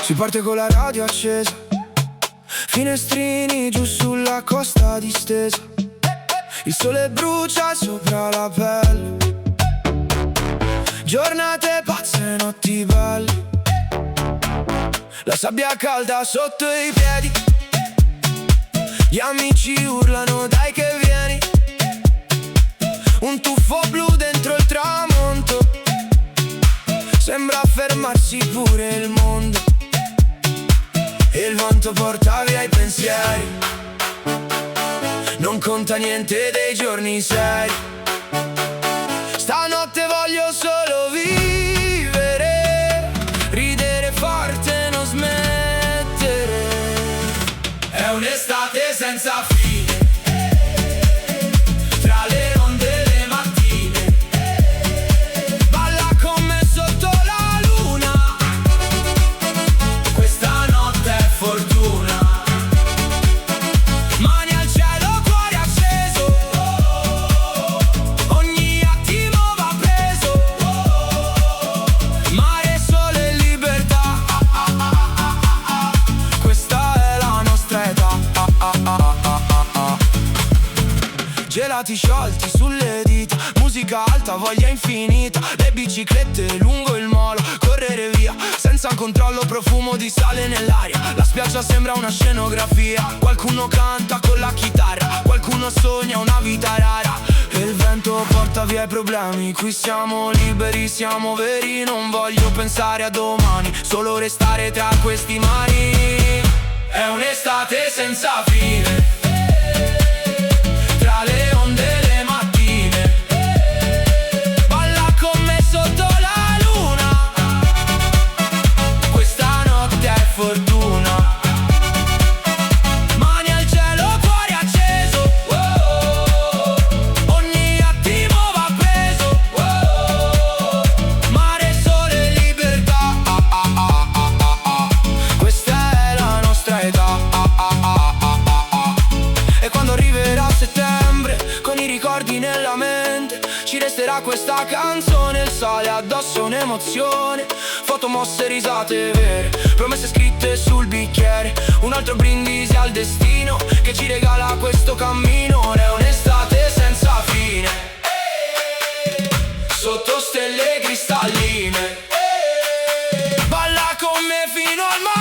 Si parte con la radio accesa, finestrini giù sulla costa distesa. Il sole brucia sopra la pelle, giornate pazze, notti belle. La sabbia calda sotto i piedi, gli amici urlano dai che vieni. Un tuffo blu dentro il tramonto, sembra fermarsi pure il mondo. E il vento porta via i pensieri, non conta niente dei giorni seri. Stanotte voglio solo vivere, ridere forte, non smettere. È un'estate senza fine, tra le onde e le mattine. Balla con me sotto la luna, questa notte è fortuna. Mani al cielo, cuore acceso, ogni attimo va preso. Mare, sole e libertà, questa è la nostra età. Gelati sciolti sulle dita, musica alta, voglia infinita. Le biciclette lungo il molo, correre via senza controllo, profumo di sale nell'aria. La spiaggia sembra una scenografia, qualcuno canta con la chitarra, qualcuno sogna una vita rara. E il vento porta via i problemi, qui siamo liberi, siamo veri. Non voglio pensare a domani, solo restare tra questi mari. È un'estate senza fine, tra le onde e le mattine. Balla con me sotto la luna, questa notte è fortuna. Mani al cielo, cuore acceso, ogni attimo va preso. Mare, sole e libertà, questa è la nostra età. E quando arriverà settembre, con i ricordi nella mente, ci resterà questa canzone, il sale addosso, un'emozione. Foto, mosse, risate vere, promesse scritte sul bicchiere. Un altro brindisi al destino che ci regala questo cammino. È un'estate senza fine, sotto stelle cristalline. Balla con me fino al mare.